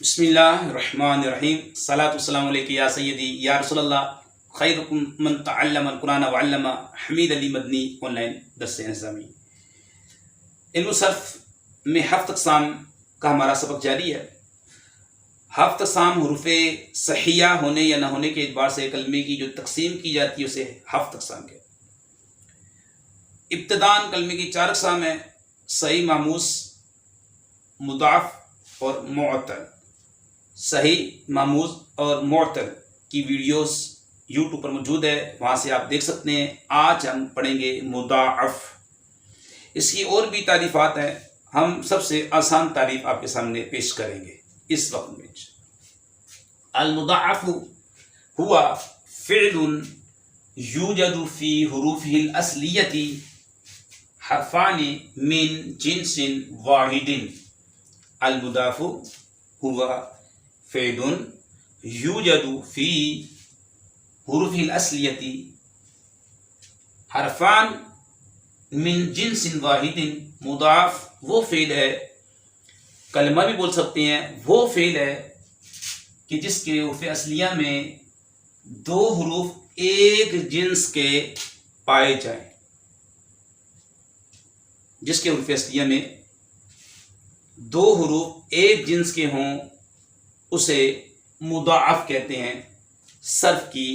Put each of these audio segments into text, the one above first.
بسم اللہ الرحمن الرحیم صلاۃ والسلام علیک یا سیدی یا رسول اللہ خیرکم من تعلم القرآن وعلم حمید علی مدنی آن لائن درس نظامی۔ علم صرف میں 7 اقسام کا ہمارا سبق جاری ہے۔ 7 اقسام حروف صحیحہ ہونے یا نہ ہونے کے اعتبار سے کلمے کی جو تقسیم کی جاتی ہے اسے 7 اقسام کے ابتداً کلمے کی 4 اقسام ہیں: صحیح، مہموس، مضاعف اور معطل۔ صحیح، مہموس اور معطل کی ویڈیوز یوٹیوب پر موجود ہے، وہاں سے آپ دیکھ سکتے ہیں۔ آج ہم پڑھیں گے مضاعف۔ اس کی اور بھی تعریفات ہیں، ہم سب سے آسان تعریف آپ کے سامنے پیش کریں گے اس وقت میں۔ المضاعف ہوا فعل یوجد فی حروفہ الاصلیۃ حرفان من جنس واحد۔ المضاعف ہوا فعل یوجد فی حروفہ الاصلیۃ حرفان من جنس واحد۔ مضاعف وہ فعل ہے، کلمہ بھی بول سکتے ہیں، وہ فعل ہے کہ جس کے حروف اصلیہ میں 2 حروف ایک جنس کے پائے جائیں۔ جس کے حروف اصلیہ میں 2 حروف ایک جنس کے ہوں اسے مضاعف کہتے ہیں صرف کی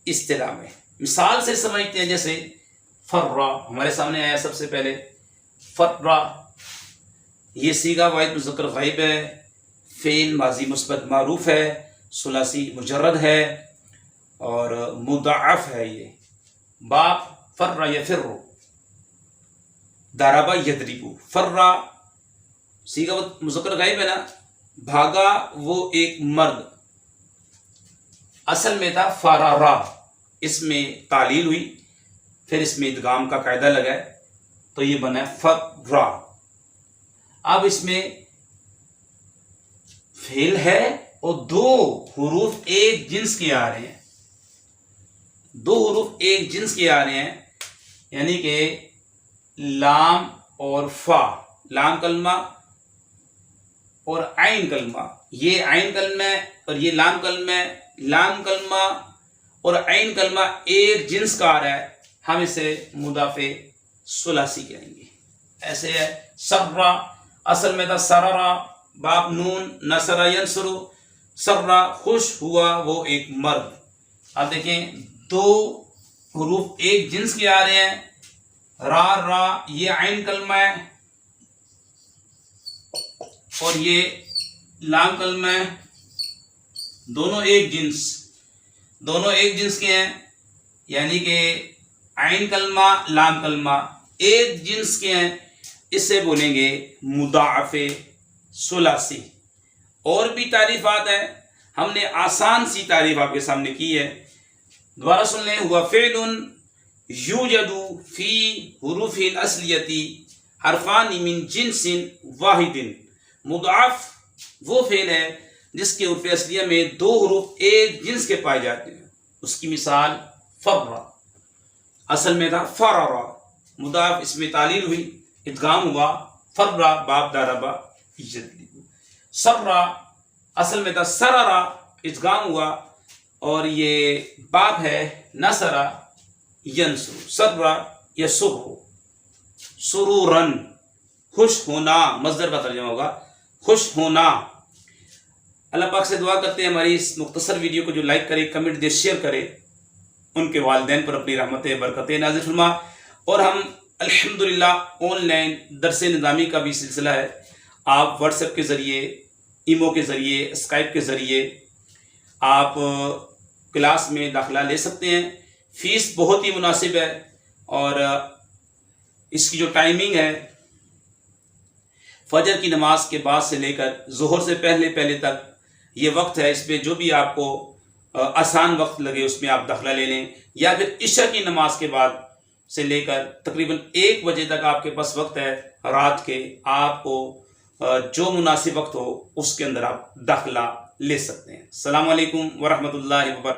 اصطلاح میں۔ مثال سے سمجھتے ہیں، جیسے فرّا ہمارے سامنے آیا سب سے پہلے۔ فرّا یہ صیغہ واحد مذکر غائب ہے، فعل ماضی مثبت معروف ہے، ثلاثی مجرد ہے اور مضاعف ہے۔ یہ باب فرّ یفر، ضرب یضرب۔ فرّا صیغہ مذکر غائب ہے نا، بھاگا وہ ایک مرد، اصل میں تھا فرارا، اس میں تعلیل ہوئی، پھر اس میں ادغام کا قاعدہ لگا ہے تو یہ بنا ہے فرا۔ اب اس میں فعل ہے اور 2 حروف ایک جنس کے آ رہے ہیں، 2 حروف ایک جنس کے آ رہے ہیں، یعنی کہ لام اور فا، لام کلمہ اور عین کلمہ۔ یہ عین کلمہ اور یہ لام کلمہ، لام کلمہ اور عین کلمہ ایک جنس کا آ رہا ہے، ہم اسے مضاعف ثلاثی کہیں گے۔ ایسے ہے سرّا، اصل میں تھا سررا، باب نون، نصر ینصر، سرّا خوش ہوا وہ ایک مرد۔ اب دیکھیں 2 حروف ایک جنس کے آ رہے ہیں، را یہ عین کلمہ ہے اور یہ لام کلمہ ہے، دونوں ایک جنس کے ہیں، یعنی کہ عین کلمہ لام کلمہ ایک جنس کے ہیں، اسے بولیں گے مضاعف ثلاثی۔ اور بھی تعریفات ہیں، ہم نے آسان سی تعریف آپ کے سامنے کی ہے، دوبارہ سن لیں۔ ہوا فعل یوجد فی حروف الاصلیۃ حرفان من جنس واحد۔ مضاعف وہ فعل ہے جس کے حروف اصلیہ میں 2 حروف ایک جنس کے پائے جاتے ہیں۔ اس کی مثال فرّا، اصل میں تھا فرارا، مضاعف اس میں تعلیل ہوئی، ادغام ہوا، فرّا باب ضرب یضرب۔ سرّا اصل میں تھا سررا، ادغام ہوا اور یہ باب ہے نصر ینصر، سرّا یسر، سرورن خوش ہونا، مصدر کا ترجمہ ہوگا خوش ہونا۔ اللہ پاک سے دعا کرتے ہیں ہماری اس مختصر ویڈیو کو جو لائک کرے، کمنٹ دے، شیئر کرے، ان کے والدین پر اپنی رحمتیں برکتیں نازل فرما۔ اور ہم الحمدللہ آن لائن درس نظامی کا بھی سلسلہ ہے، آپ واٹس ایپ کے ذریعے، ایمو کے ذریعے، اسکائپ کے ذریعے آپ کلاس میں داخلہ لے سکتے ہیں۔ فیس بہت ہی مناسب ہے اور اس کی جو ٹائمنگ ہے فجر کی نماز کے بعد سے لے کر ظہر سے پہلے تک یہ وقت ہے، اس میں جو بھی آپ کو آسان وقت لگے اس میں آپ داخلہ لے لیں، یا پھر عشاء کی نماز کے بعد سے لے کر تقریباً 1 بجے تک آپ کے پاس وقت ہے رات کے، آپ کو جو مناسب وقت ہو اس کے اندر آپ داخلہ لے سکتے ہیں۔ السلام علیکم ورحمۃ اللہ وبرکاتہ۔